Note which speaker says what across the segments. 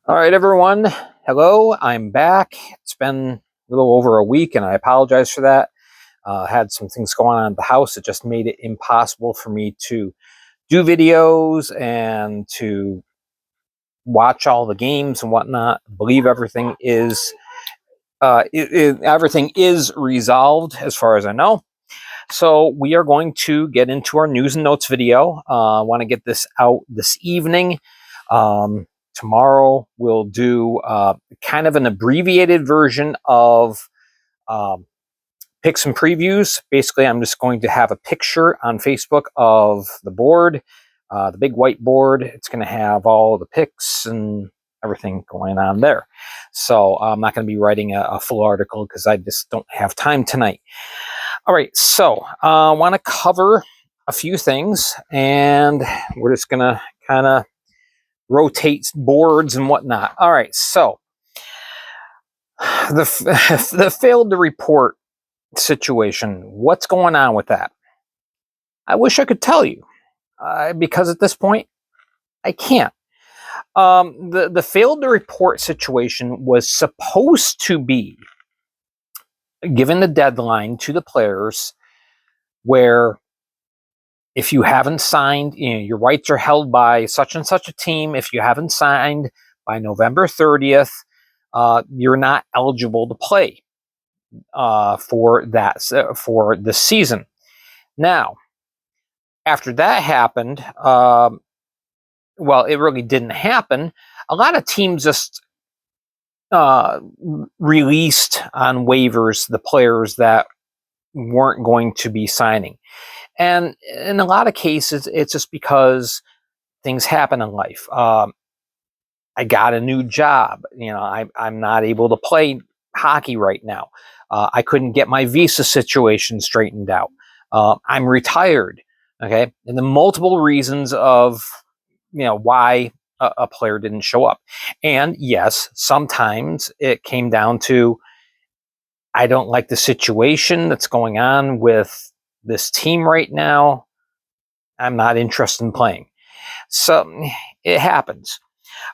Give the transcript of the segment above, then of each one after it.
Speaker 1: All right, everyone. Hello, I'm back. It's been a little over a week, and I apologize for that. Had some things going on at the house that just made it impossible for me to do videos and to watch all the games and whatnot. I believe everything is resolved as far as I know. So we are going to get into our news and notes video. I want to get this out this evening. Tomorrow we'll do kind of an abbreviated version of um, picks and previews. Basically, I'm just going to have a picture on Facebook of the board, the big white board. It's going to have all the picks and everything going on there. So I'm not going to be writing a full article because I just don't have time tonight. All right, so I want to cover a few things, and we're just going to kind of rotate boards and whatnot. All right, so the failed to report situation, what's going on with that? I wish I could tell you, because at this point, I can't. The failed to report situation was supposed to be given the deadline to the players where if you haven't signed, your rights are held by such and such a team. If you haven't signed by November 30th, you're not eligible to play for this season. Now, after that happened, well, it really didn't happen. A lot of teams just released on waivers the players that weren't going to be signing. And in a lot of cases, it's just because things happen in life. I got a new job. I'm not able to play hockey right now. I couldn't get my visa situation straightened out. I'm retired. Okay, and the multiple reasons of why a player didn't show up. And yes, sometimes it came down to I don't like the situation that's going on with this team right now. I'm not interested in playing. So it happens.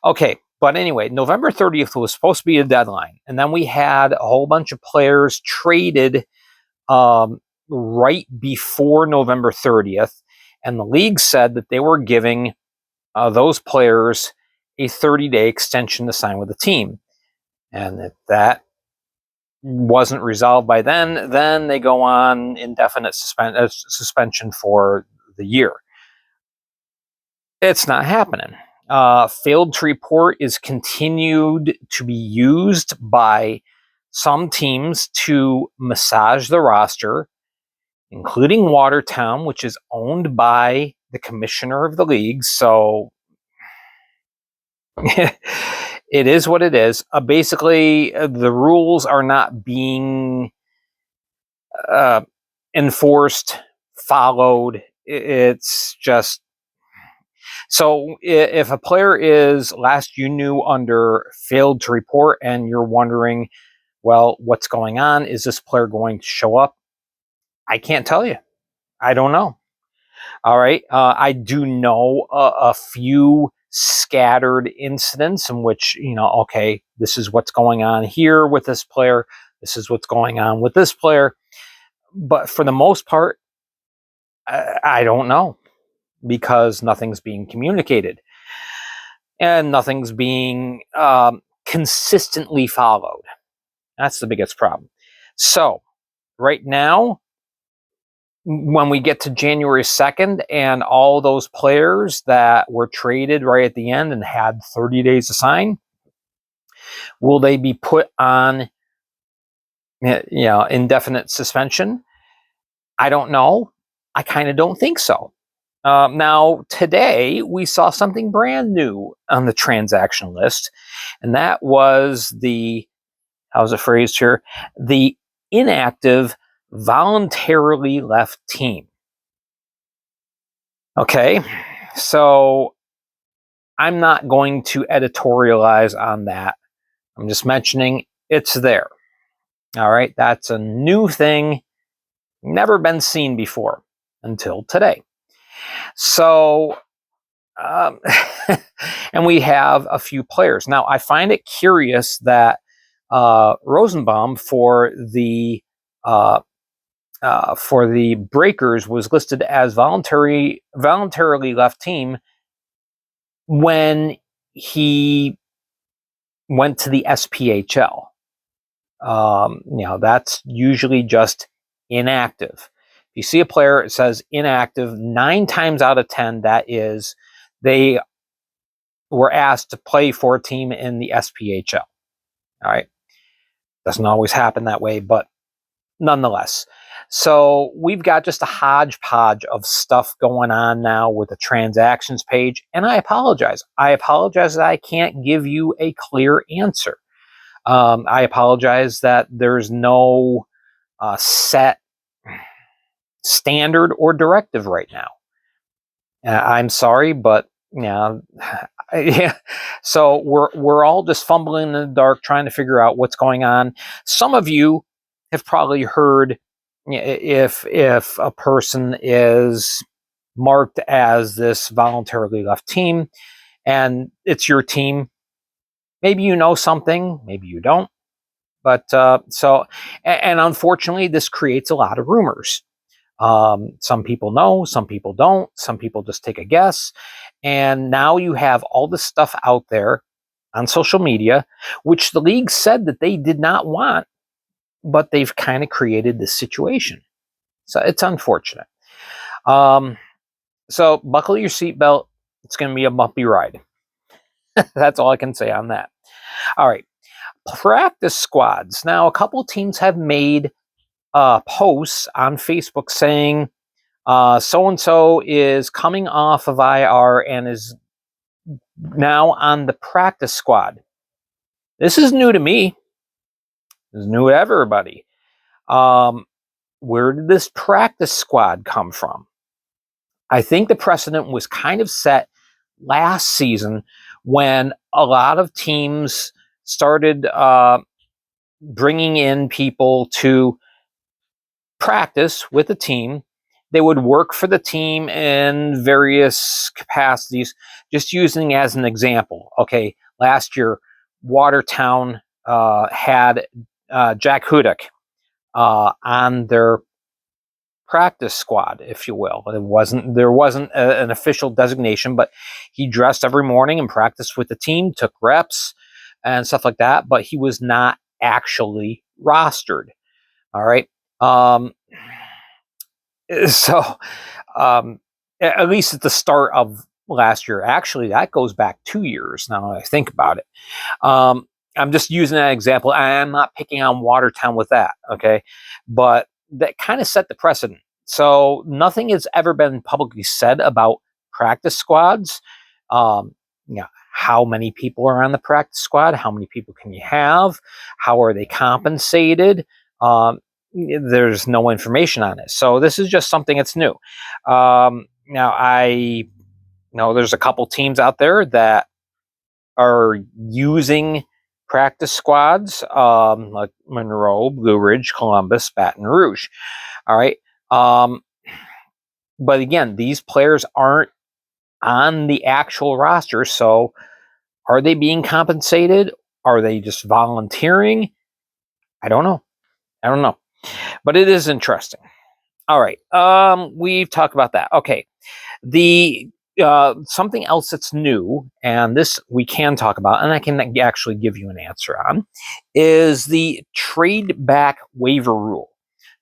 Speaker 1: Okay, but anyway, November 30th was supposed to be a deadline. And then we had a whole bunch of players traded right before November 30th. And the league said that they were giving those players a 30-day extension to sign with the team. And if that wasn't resolved by then they go on indefinite suspension for the year. It's not happening. Failed to report is continued to be used by some teams to massage the roster, including Watertown, which is owned by the commissioner of the league. So it is what it is. Basically, the rules are not being enforced, followed. It's just so if a player is last you knew under failed to report and you're wondering, well, what's going on? Is this player going to show up? I can't tell you. I don't know. All right. I do know a few scattered incidents in which, okay, this is what's going on here with this player. This is what's going on with this player. But for the most part, I don't know because nothing's being communicated and nothing's being consistently followed. That's the biggest problem. So right now, when we get to January 2nd and all those players that were traded right at the end and had 30 days to sign, will they be put on indefinite suspension? I don't know. I kind of don't think so. Now, today, we saw something brand new on the transaction list, and that was how's it phrased here? The inactive voluntarily left team. Okay, so I'm not going to editorialize on that. I'm just mentioning it's there. All right, that's a new thing, never been seen before until today. So Um, and we have a few players. Now, I find it curious that Rosenbaum uh, for the Breakers was listed as voluntarily left team when he went to the SPHL. That's usually just inactive. If you see a player, it says inactive, 9 times out of 10, that is, they were asked to play for a team in the SPHL. All right. Doesn't always happen that way, but nonetheless. So we've got just a hodgepodge of stuff going on now with the transactions page. And I apologize. I apologize that I can't give you a clear answer. I apologize that there's no set standard or directive right now. I'm sorry, but yeah, yeah. So we're all just fumbling in the dark, trying to figure out what's going on. Some of you have probably heard if a person is marked as this voluntarily left team, and it's your team. Maybe you know something, maybe you don't. But and unfortunately, this creates a lot of rumors. Some people know, some people don't, some people just take a guess. And now you have all this stuff out there on social media, which the league said that they did not want, but they've kind of created this situation. So it's unfortunate. So buckle your seatbelt. It's going to be a bumpy ride. That's all I can say on that. All right. Practice squads. Now, a couple teams have made posts on Facebook saying so-and-so is coming off of IR and is now on the practice squad. This is new to me. This is new to everybody. Where did this practice squad come from? I think the precedent was kind of set last season when a lot of teams started bringing in people to practice with the team. They would work for the team in various capacities. Just using as an example, okay, last year Watertown had Jack Hudak on their practice squad, if you will. There wasn't an official designation, but he dressed every morning and practiced with the team, took reps and stuff like that. But he was not actually rostered. All right. So at least at the start of last year, actually, that goes back 2 years now that I think about it. I'm just using that example. I'm not picking on Watertown with that, okay? But that kind of set the precedent. So nothing has ever been publicly said about practice squads. How many people are on the practice squad? How many people can you have? How are they compensated? There's no information on it. So this is just something that's new. Now, I know there's a couple teams out there that are using practice squads, like Monroe, Blue Ridge, Columbus, Baton Rouge. All right. But again, these players aren't on the actual roster. So are they being compensated? Are they just volunteering? I don't know. But it is interesting. All right. We've talked about that. Okay. The something else that's new, and this we can talk about, and I can actually give you an answer on, is the trade back waiver rule.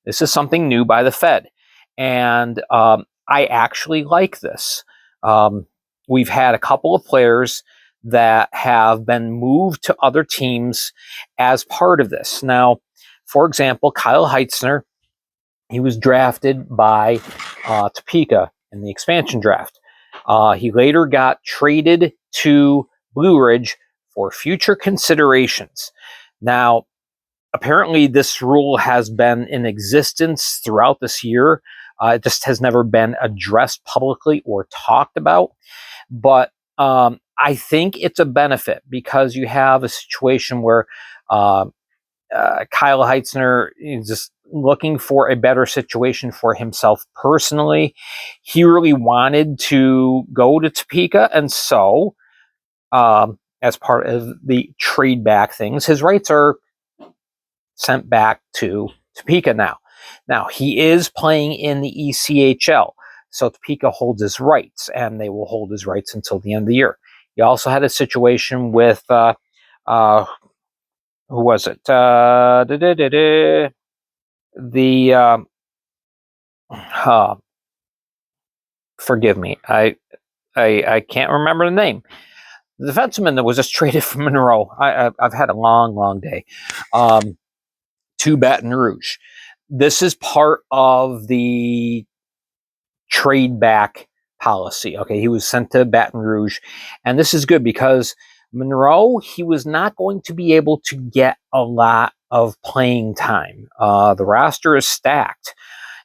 Speaker 1: This is something new by the Fed, and I actually like this. We've had a couple of players that have been moved to other teams as part of this. Now, for example, Kyle Heitzner, he was drafted by Topeka in the expansion draft. He later got traded to Blue Ridge for future considerations. Now, apparently this rule has been in existence throughout this year. It just has never been addressed publicly or talked about. But I think it's a benefit because you have a situation where Kyle Heitzner is just looking for a better situation for himself personally. He really wanted to go to Topeka, and so as part of the trade back things, his rights are sent back to Topeka now. Now, he is playing in the ECHL, so Topeka holds his rights, and they will hold his rights until the end of the year. He also had a situation with, who was it? Forgive me, I can't remember the name. The defenseman that was just traded from Monroe. I've had a long day. To Baton Rouge. This is part of the trade back policy. Okay, he was sent to Baton Rouge, and this is good because Monroe, he was not going to be able to get a lot of playing time. The roster is stacked,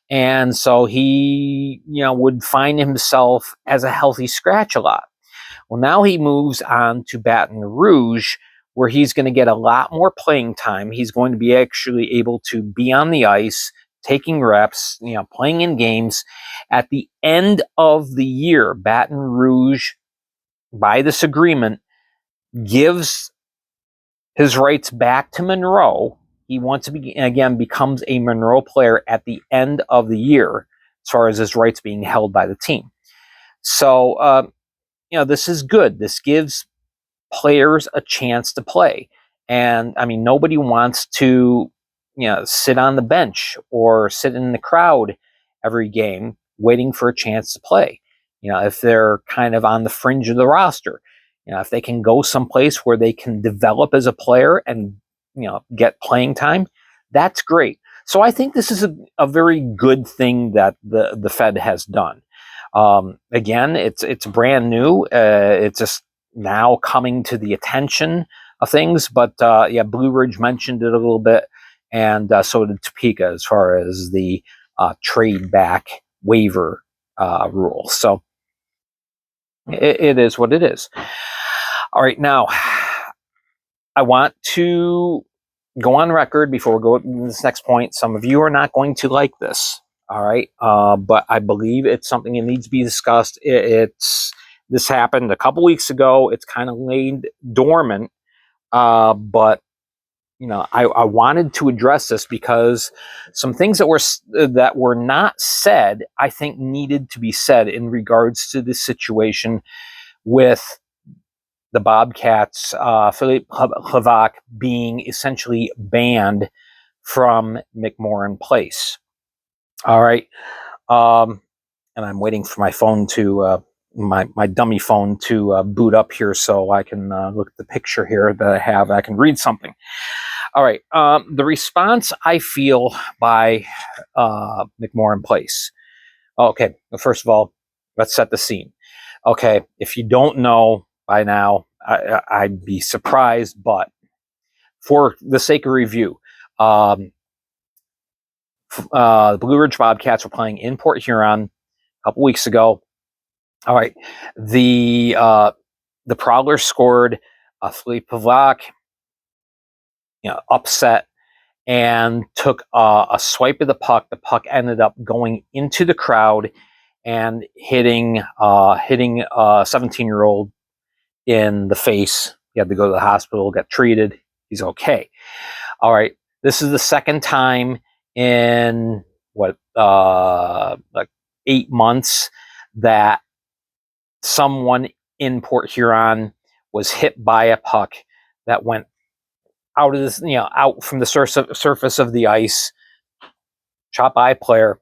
Speaker 1: and so he, would find himself as a healthy scratch a lot. Well, now he moves on to Baton Rouge, where he's going to get a lot more playing time. He's going to be actually able to be on the ice, taking reps, playing in games. At the end of the year, Baton Rouge, by this agreement, gives his rights back to Monroe. He wants to becomes a Monroe player at the end of the year, as far as his rights being held by the team. So, this is good. This gives players a chance to play. And I mean, nobody wants to, sit on the bench or sit in the crowd every game waiting for a chance to play. If they're kind of on the fringe of the roster, if they can go someplace where they can develop as a player and, get playing time, that's great. So I think this is a very good thing that the Fed has done. Again, it's brand new. It's just now coming to the attention of things, but Blue Ridge mentioned it a little bit, and so did Topeka as far as the trade back waiver rule. So it is what it is. All right, now I want to go on record before we go to this next point. Some of you are not going to like this. All right. But I believe it's something that needs to be discussed. This happened a couple weeks ago. It's kind of laid dormant. But I wanted to address this because some things that were not said, I think, needed to be said in regards to this situation with the Bobcats, Philippe Hlavac being essentially banned from McMorran Place. All right. And I'm waiting for my phone to, my dummy phone to boot up here so I can look at the picture here that I have. I can read something. All right. The response I feel by McMorran Place. Okay. Well, first of all, let's set the scene. Okay. If you don't know by now, I'd be surprised, but for the sake of review, the Blue Ridge Bobcats were playing in Port Huron a couple weeks ago. All right, the Prowlers scored. Philippe Hlavac, upset and took a swipe of the puck. The puck ended up going into the crowd and hitting a 17-year-old in the face. He had to go to the hospital, get treated. He's okay. All right, this is the second time in like 8 months that someone in Port Huron was hit by a puck that went out of this, out from the surface of the ice, shot by a player.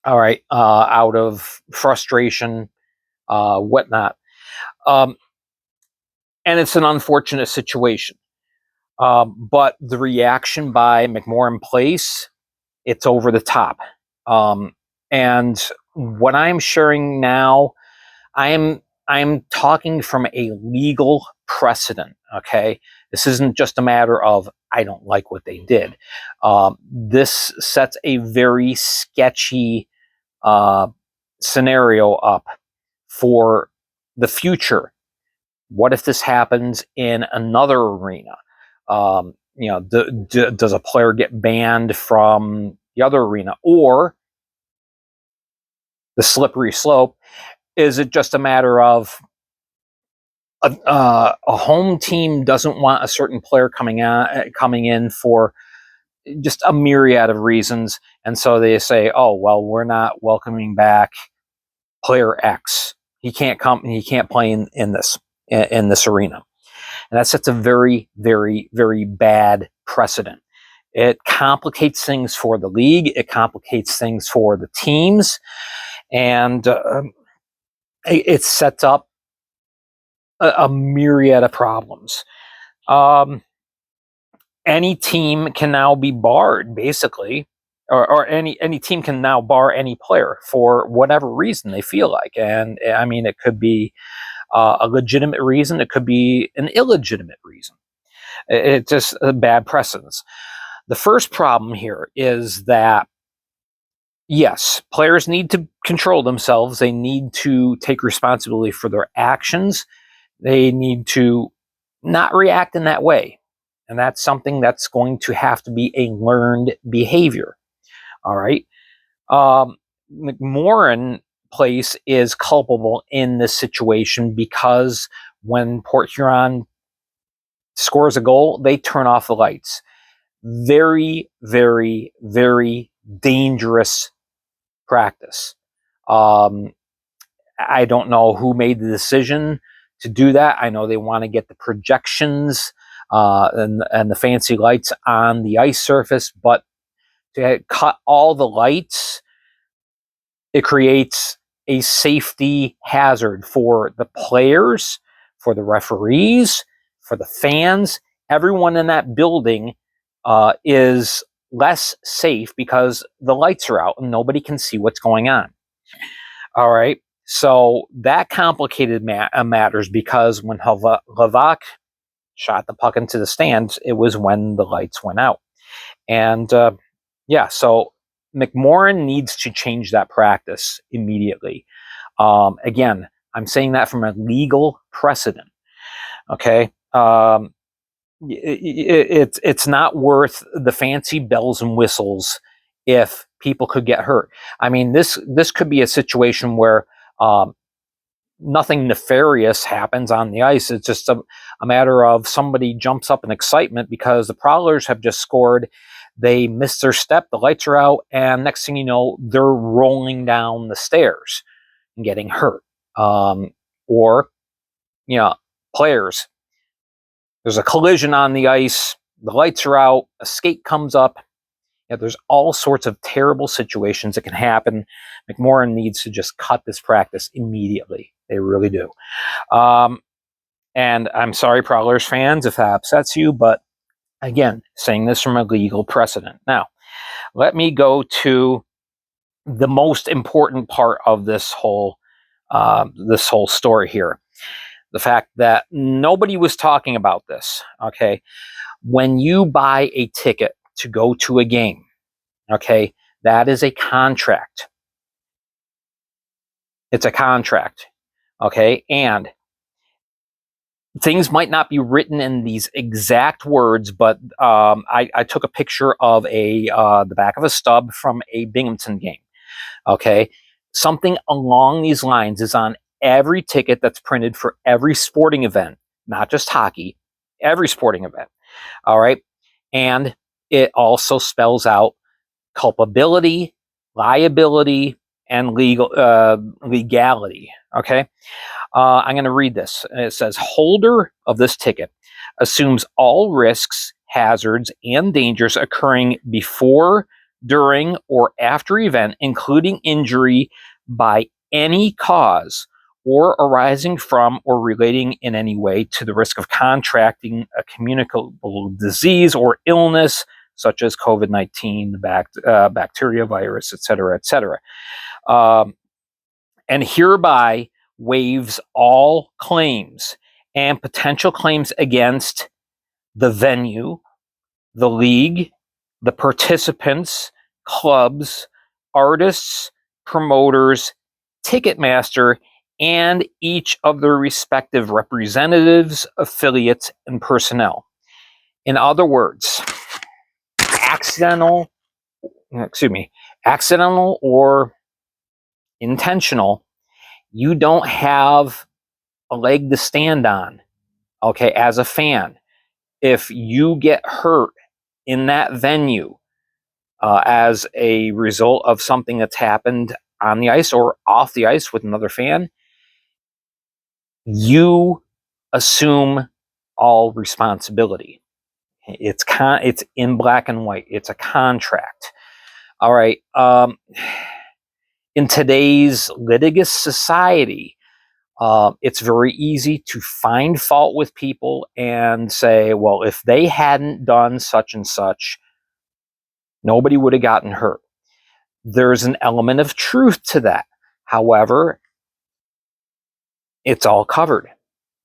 Speaker 1: All right, out of frustration, whatnot. And it's an unfortunate situation. But the reaction by McMorran Place, it's over the top. And what I'm sharing now, I'm talking from a legal precedent. Okay, this isn't just a matter of I don't like what they did. This sets a very sketchy scenario up for the future. What if this happens in another arena? does a player get banned from the other arena? Or the slippery slope, is it just a matter of a home team doesn't want a certain player coming in for just a myriad of reasons, and so they say, oh well, we're not welcoming back player X. He can't come. He can't play in this arena, and that sets a very, very, very bad precedent. It complicates things for the league. It complicates things for the teams, and it sets up a myriad of problems. Any team can now be barred, basically, or any team can now bar any player for whatever reason they feel like. And I mean, it could be a legitimate reason. It could be an illegitimate reason. It's just a bad precedence. The first problem here is that, yes, players need to control themselves. They need to take responsibility for their actions. They need to not react in that way. And that's something that's going to have to be a learned behavior. All right. McMorran Place is culpable in this situation because when Port Huron scores a goal, they turn off the lights. Very, very, very dangerous practice. I don't know who made the decision to do that. I know they want to get the projections and the fancy lights on the ice surface, but to cut all the lights, it creates a safety hazard for the players, for the referees, for the fans. Everyone in that building is less safe because the lights are out and nobody can see what's going on. All right. So that complicated matters because when Levac shot the puck into the stands, it was when the lights went out. And so McMorran needs to change that practice immediately. Again, I'm saying that from a legal precedent. Okay. It's not worth the fancy bells and whistles if people could get hurt. I mean, this could be a situation where nothing nefarious happens on the ice. It's just a matter of somebody jumps up in excitement because the Prowlers have just scored. They missed their step, the lights are out, and next thing you know, they're rolling down the stairs and getting hurt. Or, players, there's a collision on the ice, the lights are out, a skate comes up. There's all sorts of terrible situations that can happen. McMorran needs to just cut this practice immediately. They really do. And I'm sorry, Prowlers fans, if that upsets you, but again, saying this from a legal precedent. Now, let me go to the most important part of this whole story here. The fact that nobody was talking about this, okay? When you buy a ticket to go to a game, okay, that is a contract. It's a contract, okay? And things might not be written in these exact words, but I took a picture of the back of a stub from a Binghamton game, okay? Something along these lines is on every ticket that's printed for every sporting event, not just hockey, every sporting event, all right? And it also spells out culpability, liability, and legality, okay? I'm going to read this. It says, holder of this ticket assumes all risks, hazards, and dangers occurring before, during, or after event, including injury by any cause or arising from or relating in any way to the risk of contracting a communicable disease or illness, such as COVID-19, bacteria, virus, et cetera, et cetera. And hereby waives all claims and potential claims against the venue, the league, the participants, clubs, artists, promoters, Ticketmaster, and each of their respective representatives, affiliates, and personnel. In other words, accidental or intentional, you don't have a leg to stand on, okay, as a fan. If you get hurt in that venue as a result of something that's happened on the ice or off the ice with another fan, you assume all responsibility. It's in black and white. It's a contract. All right. In today's litigious society, it's very easy to find fault with people and say, well, if they hadn't done such and such, nobody would have gotten hurt. There's an element of truth to that. However, it's all covered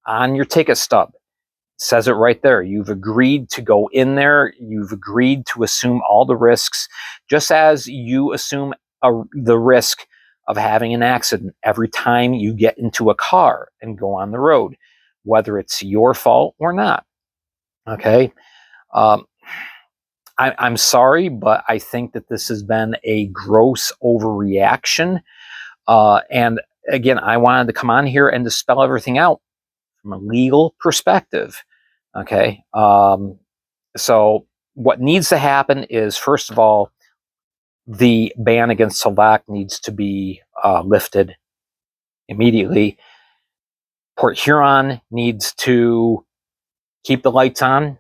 Speaker 1: on your ticket stub. It says it right there. You've agreed to go in there. You've agreed to assume all the risks, just as you assume the risk of having an accident every time you get into a car and go on the road, whether it's your fault or not. Okay? I'm sorry, but I think that this has been a gross overreaction. And again, I wanted to come on here and to spell everything out from a legal perspective. Okay. So what needs to happen is, first of all, the ban against Slovak needs to be lifted immediately. Port Huron needs to keep the lights on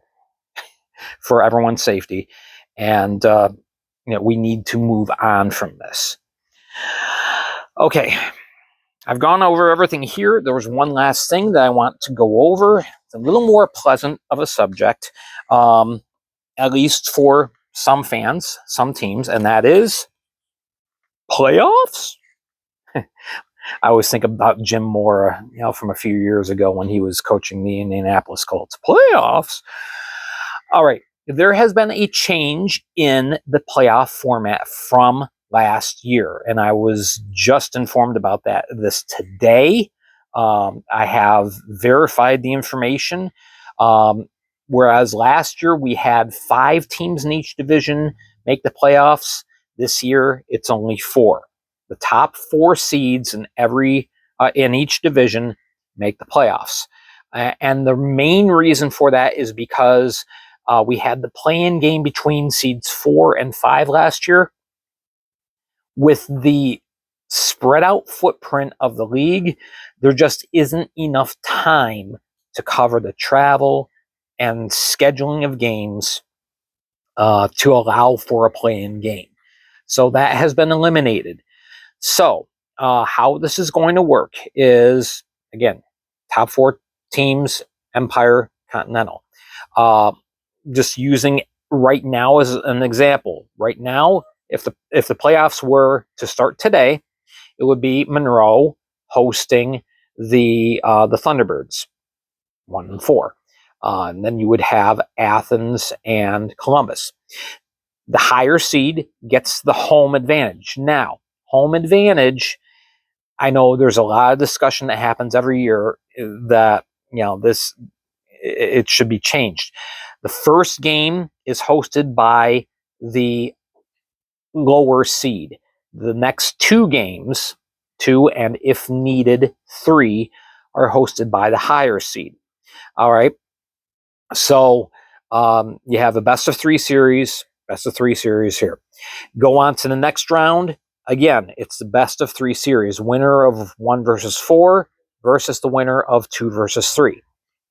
Speaker 1: for everyone's safety. And, we need to move on from this. Okay. I've gone over everything here. There was one last thing that I want to go over. It's a little more pleasant of a subject, at least for some fans, some teams, and that is playoffs. I always think about Jim Mora, from a few years ago when he was coaching the Indianapolis Colts. Playoffs. All right. There has been a change in the playoff format from last year, and I was just informed about this today. I have verified the information. Whereas last year we had 5 teams in each division make the playoffs, this year it's only 4. The top 4 seeds in each division make the playoffs. And the main reason for that is because we had the play-in game between seeds 4 and 5 last year. With the spread out footprint of the league, there just isn't enough time to cover the travel and scheduling of games to allow for a play-in game. So that has been eliminated. So how this is going to work is, again, top 4 teams, Empire, Continental. Just using right now as an example. Right now, if the playoffs were to start today, it would be Monroe hosting the Thunderbirds, 1 and 4. And then you would have Athens and Columbus. The higher seed gets the home advantage. Now, home advantage, I know there's a lot of discussion that happens every year that, it should be changed. The first game is hosted by the lower seed. The next 2 games, 2 and if needed 3, are hosted by the higher seed. All right. So you have a best of 3 series, here. Go on to the next round. Again, it's the best of 3 series. Winner of 1 versus 4 versus the winner of 2 versus 3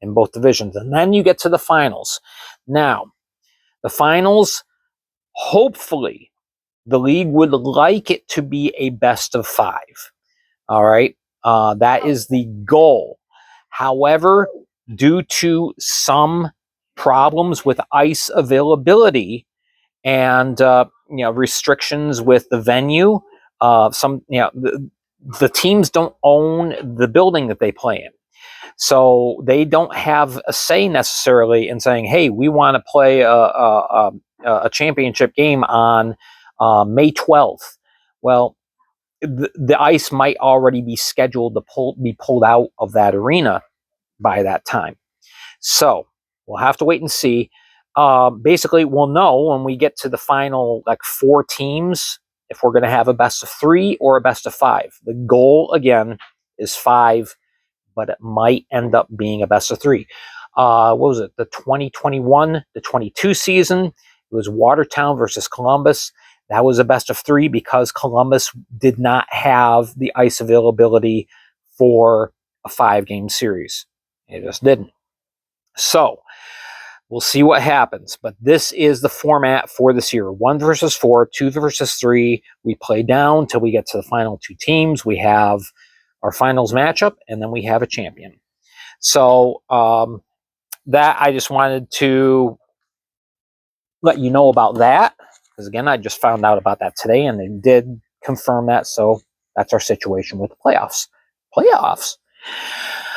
Speaker 1: in both divisions. And then you get to the finals. Now, the finals, hopefully, the league would like it to be a best of 5. All right. That is the goal. However, due to some problems with ice availability and restrictions with the venue, the teams don't own the building that they play in, so they don't have a say necessarily in saying, "Hey, we want to play a championship game on May 12th." Well, the ice might already be scheduled to be pulled out of that arena by that time. So we'll have to wait and see. basically we'll know when we get to the final, like 4 teams, if we're going to have a best of 3 or a best of 5. The goal, again, is 5, but it might end up being a best of 3. What was it? The 2021 to 22 season, it was Watertown versus Columbus. That was a best of 3 because Columbus did not have the ice availability for a 5-game series. It just didn't. So we'll see what happens. But this is the format for this year: 1 versus 4, 2 versus 3. We play down till we get to the final 2 teams. We have our finals matchup, and then we have a champion. So that I just wanted to let you know about that, because again, I just found out about that today, and they did confirm that. So that's our situation with the playoffs.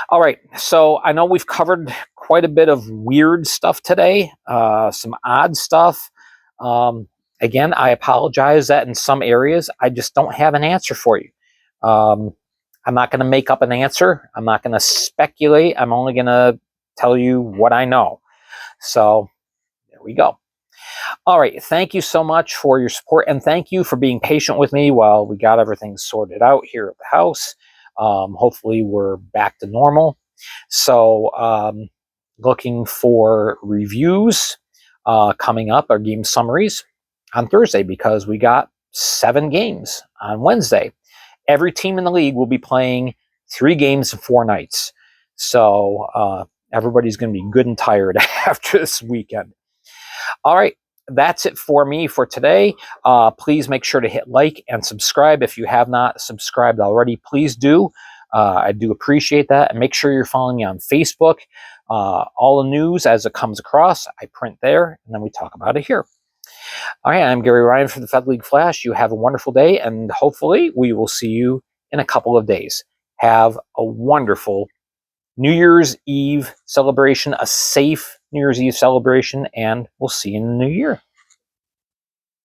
Speaker 1: All right, so I know we've covered quite a bit of weird stuff today, some odd stuff. Again, I apologize that in some areas I just don't have an answer for you. I'm not going to make up an answer. I'm not going to speculate. I'm only going to tell you what I know. So there we go. All right. Thank you so much for your support, and thank you for being patient with me while we got everything sorted out here at the house. Hopefully we're back to normal. So looking for reviews coming up, our game summaries on Thursday, because we got 7 games on Wednesday. Every team in the league will be playing 3 games in 4 nights. So everybody's going to be good and tired after this weekend. All right. That's it for me for today. Please make sure to hit like and subscribe. If you have not subscribed already, please do. I do appreciate that. And make sure you're following me on Facebook. All the news as it comes across, I print there, and then we talk about it here. All right, I'm Gary Ryan from the Fed League Flash. You have a wonderful day, and hopefully we will see you in a couple of days. Have a wonderful New Year's Eve celebration, a safe New Year's Eve celebration, and we'll see you in the new year.